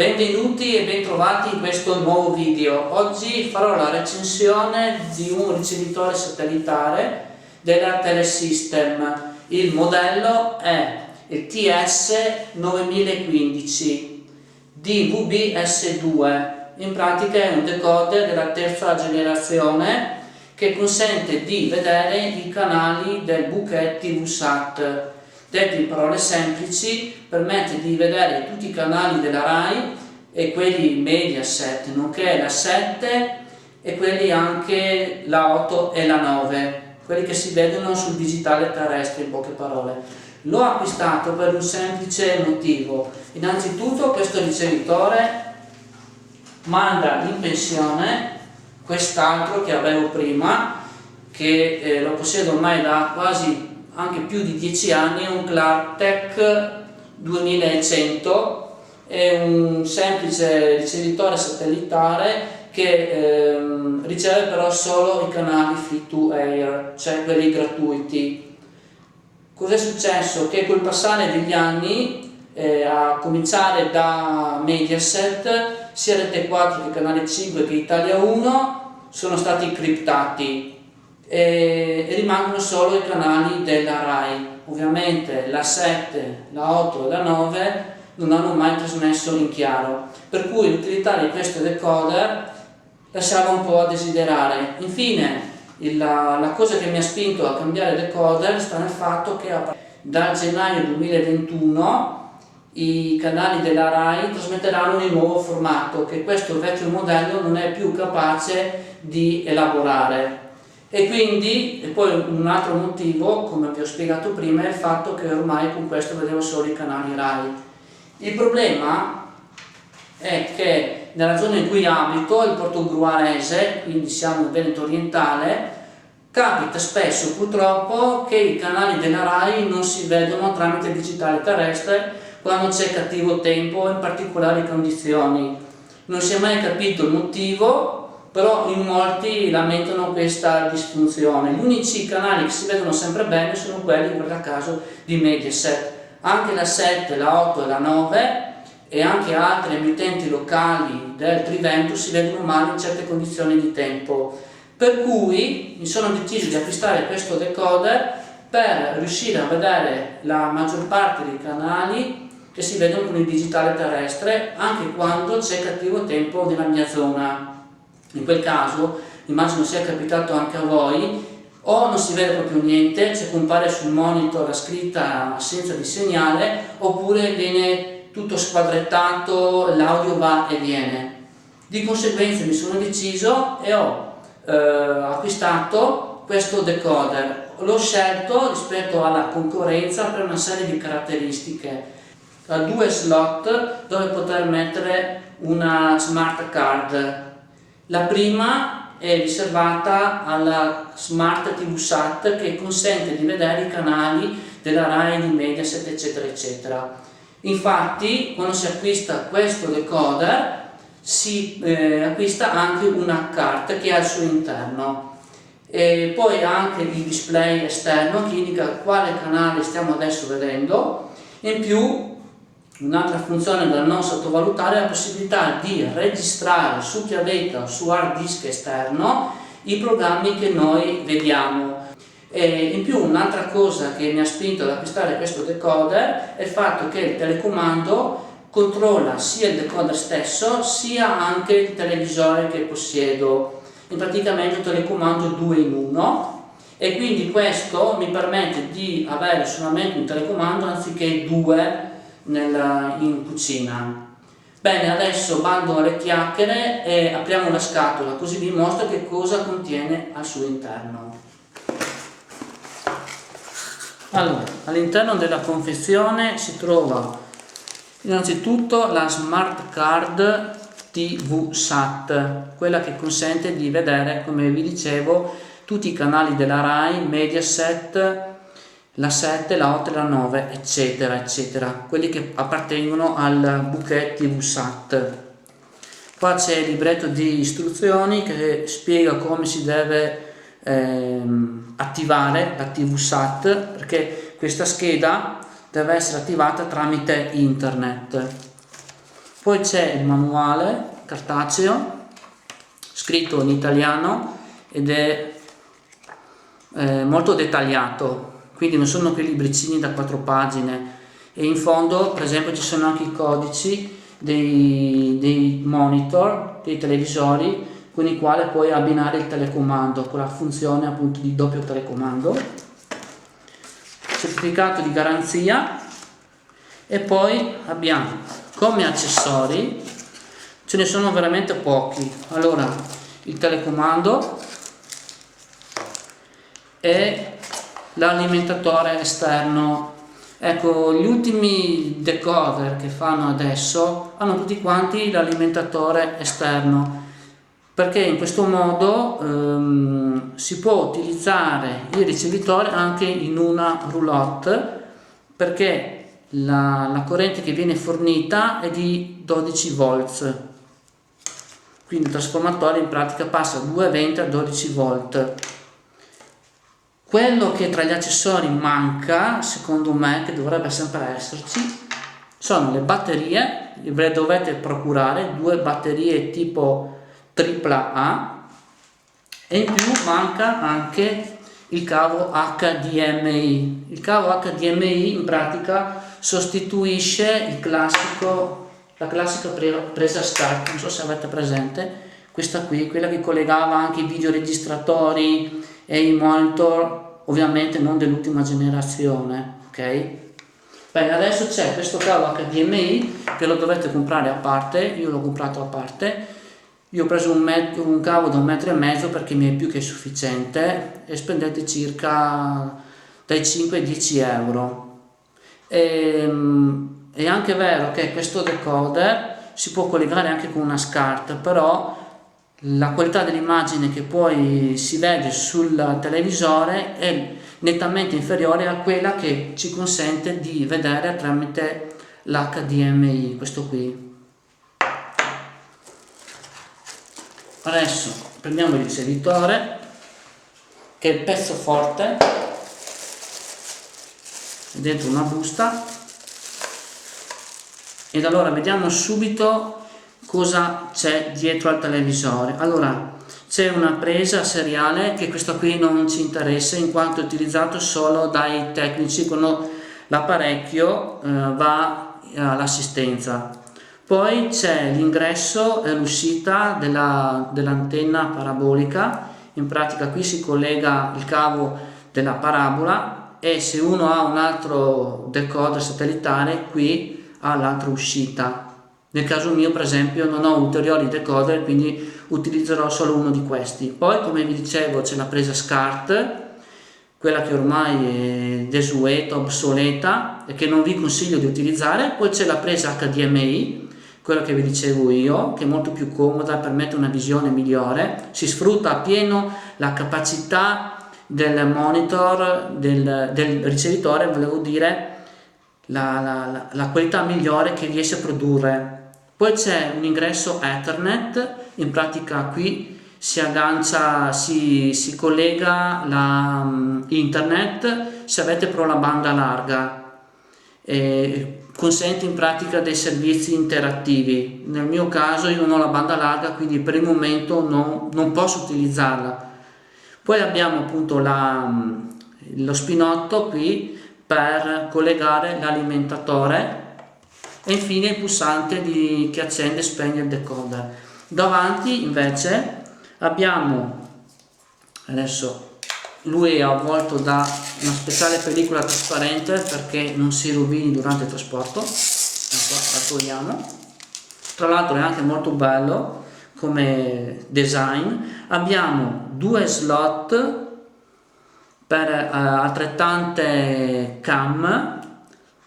Benvenuti e bentrovati in questo nuovo video. Oggi farò la recensione di un ricevitore satellitare della Telesystem. Il modello è il TS9015 DVB-S2. In pratica è un decoder della terza generazione che consente di vedere i canali del bouquet TV-SAT. Detto in parole semplici, permette di vedere tutti i canali della RAI e quelli Mediaset, nonché la 7 e quelli anche la 8 e la 9, quelli che si vedono sul digitale terrestre, in poche parole. L'ho acquistato per un semplice motivo. Innanzitutto questo ricevitore manda in pensione quest'altro che avevo prima, che lo possiedo ormai da quasi anche più di 10 anni, è un Clartech 2100, è un semplice ricevitore satellitare che riceve però solo i canali free to air, cioè quelli gratuiti. Cos'è successo? Che col passare degli anni, a cominciare da Mediaset, sia Rete 4 che Canale 5 che Italia 1 sono stati criptati e rimangono solo i canali della RAI. Ovviamente la 7, la 8 e la 9 non hanno mai trasmesso in chiaro, per cui l'utilità di questo decoder lasciava un po' a desiderare. Infine la cosa che mi ha spinto a cambiare decoder sta nel fatto che dal gennaio 2021 i canali della RAI trasmetteranno il nuovo formato che questo vecchio modello non è più capace di elaborare. E quindi, e poi un altro motivo, come vi ho spiegato prima, è il fatto che ormai con questo vedevo solo i canali RAI. Il problema è che nella zona in cui abito, il portogruarese, quindi siamo in Veneto orientale, capita spesso purtroppo che i canali della RAI non si vedono tramite digitale terrestre quando c'è cattivo tempo, in particolari condizioni. Non si è mai capito il motivo, però in molti lamentano questa disfunzione. Gli unici canali che si vedono sempre bene sono quelli, guarda caso, di Mediaset. Anche la 7, la 8 e la 9 e anche altre emittenti locali del Trivento si vedono male in certe condizioni di tempo. Per cui mi sono deciso di acquistare questo decoder per riuscire a vedere la maggior parte dei canali che si vedono con il digitale terrestre anche quando c'è cattivo tempo nella mia zona. In quel caso, immagino sia capitato anche a voi, o non si vede proprio niente, cioè compare sul monitor la scritta assenza di segnale, oppure viene tutto squadrettato, l'audio va e viene. Di conseguenza mi sono deciso e ho acquistato questo decoder. L'ho scelto rispetto alla concorrenza per una serie di caratteristiche. Ha 2 slot dove poter mettere una smart card. La prima è riservata alla Smart TV-SAT che consente di vedere i canali della RAI, di Mediaset, eccetera, eccetera. Infatti, quando si acquista questo decoder, si acquista anche una carta che ha al suo interno. E poi ha anche il display esterno che indica quale canale stiamo adesso vedendo. In più, un'altra funzione da non sottovalutare è la possibilità di registrare su chiavetta o su hard disk esterno i programmi che noi vediamo. E in più un'altra cosa che mi ha spinto ad acquistare questo decoder è il fatto che il telecomando controlla sia il decoder stesso sia anche il televisore che possiedo. In praticamente un telecomando 2 in 1 e quindi questo mi permette di avere solamente un telecomando anziché 2 in cucina. Bene, adesso bando alle chiacchiere e apriamo la scatola così vi mostro che cosa contiene al suo interno. Allora, all'interno della confezione si trova innanzitutto la smart card TV-SAT, quella che consente di vedere, come vi dicevo, tutti i canali della RAI, Mediaset, la 7, la 8 e la 9, eccetera, eccetera, quelli che appartengono al bouquet TV-SAT. Qua c'è il libretto di istruzioni che spiega come si deve attivare la TV-SAT, perché questa scheda deve essere attivata tramite internet. Poi c'è il manuale cartaceo scritto in italiano ed è molto dettagliato, quindi non sono quei libricini da 4 pagine, e in fondo per esempio ci sono anche i codici dei monitor, dei televisori, con i quali puoi abbinare il telecomando, con la funzione appunto di doppio telecomando, certificato di garanzia. E poi abbiamo come accessori, ce ne sono veramente pochi. Allora, il telecomando e l'alimentatore esterno. Ecco, gli ultimi decoder che fanno adesso hanno tutti quanti l'alimentatore esterno, perché in questo modo si può utilizzare il ricevitore anche in una roulotte, perché la corrente che viene fornita è di 12 volts, quindi il trasformatore in pratica passa da 220 a 12 volt. Quello che tra gli accessori manca, secondo me, che dovrebbe sempre esserci, sono le batterie. Le dovete procurare 2 batterie tipo AAA, e in più manca anche il cavo HDMI. Il cavo HDMI in pratica sostituisce la classica presa SCART, non so se avete presente, questa qui, quella che collegava anche i videoregistratori e i monitor, ovviamente non dell'ultima generazione, ok? Bene, adesso c'è questo cavo HDMI che lo dovete comprare a parte, io l'ho comprato a parte. Io ho preso un cavo da 1,5 metri perché mi è più che sufficiente, e spendete circa dai 5 ai 10 euro. È anche vero che questo decoder si può collegare anche con una SCART, però la qualità dell'immagine che poi si vede sul televisore è nettamente inferiore a quella che ci consente di vedere tramite l'HDMI, questo qui. Adesso prendiamo il ricevitore, che è il pezzo forte, è dentro una busta, ed allora vediamo subito cosa c'è dietro al televisore. Allora, c'è una presa seriale, che questa qui non ci interessa in quanto è utilizzato solo dai tecnici quando l'apparecchio va all'assistenza. Poi c'è l'ingresso e l'uscita dell'antenna parabolica. In pratica qui si collega il cavo della parabola, e se uno ha un altro decoder satellitare qui ha l'altra uscita. Nel caso mio per esempio non ho ulteriori decoder, quindi utilizzerò solo uno di questi. Poi, come vi dicevo, c'è la presa SCART, quella che ormai è desueta, obsoleta e che non vi consiglio di utilizzare. Poi c'è la presa HDMI, quella che vi dicevo io, che è molto più comoda, permette una visione migliore, si sfrutta appieno la capacità del monitor, del ricevitore, volevo dire la qualità migliore che riesce a produrre. Poi c'è un ingresso Ethernet, in pratica qui si aggancia, si collega internet se avete però la banda larga, e consente in pratica dei servizi interattivi. Nel mio caso io non ho la banda larga, quindi per il momento non posso utilizzarla. Poi abbiamo appunto lo spinotto qui per collegare l'alimentatore, e infine il pulsante che accende e spegne il decoder. Davanti invece abbiamo, adesso lui è avvolto da una speciale pellicola trasparente perché non si rovini durante il trasporto. Ecco, la togliamo. Tra l'altro è anche molto bello come design. Abbiamo 2 slot per altrettante cam.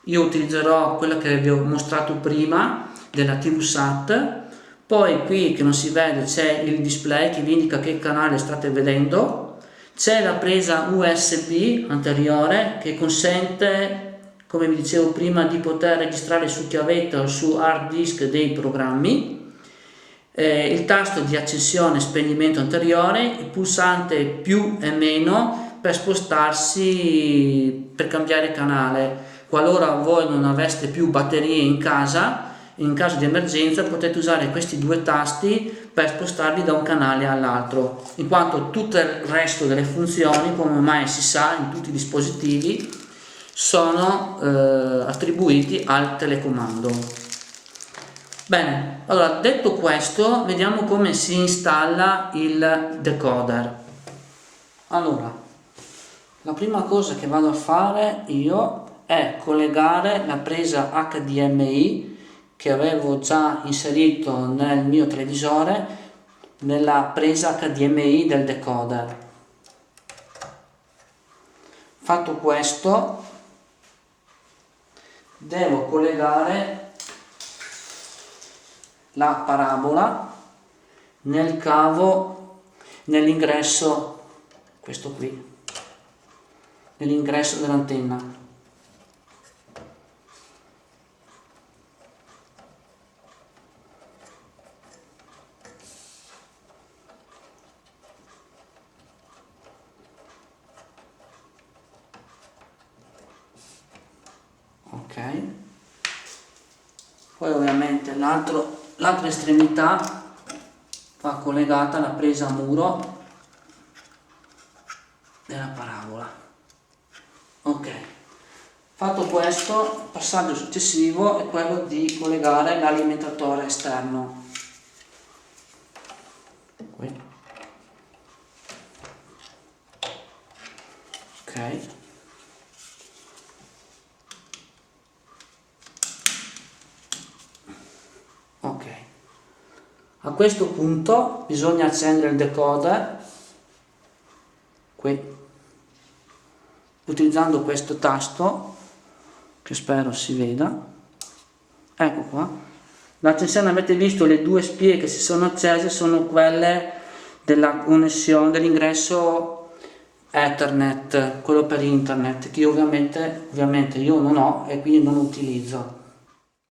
Io utilizzerò quella che vi ho mostrato prima della TV Sat. Poi qui, che non si vede, c'è il display che vi indica che canale state vedendo. C'è la presa USB anteriore che consente, come vi dicevo prima, di poter registrare su chiavetta o su hard disk dei programmi. Il tasto di accensione e spegnimento anteriore, il pulsante più e meno per spostarsi, per cambiare canale. Qualora voi non aveste più batterie in casa, in caso di emergenza potete usare questi due tasti per spostarvi da un canale all'altro, in quanto tutto il resto delle funzioni, come ormai si sa in tutti i dispositivi, sono attribuiti al telecomando. Bene, allora detto questo, vediamo come si installa il decoder. Allora, la prima cosa che vado a fare io è collegare la presa HDMI che avevo già inserito nel mio televisore nella presa HDMI del decoder. Fatto questo, devo collegare la parabola nel cavo, nell'ingresso, questo qui, nell'ingresso dell'antenna. Ok, poi ovviamente l'altra estremità va collegata alla presa a muro della parabola. Ok, fatto questo, il passaggio successivo è quello di collegare l'alimentatore esterno. Qui. Ok. Ok, a questo punto bisogna accendere il decoder qui, utilizzando questo tasto che spero si veda. Ecco qua, l'accensione, avete visto le due spie che si sono accese, sono quelle della connessione dell'ingresso Ethernet, quello per internet, che io ovviamente io non ho e quindi non utilizzo.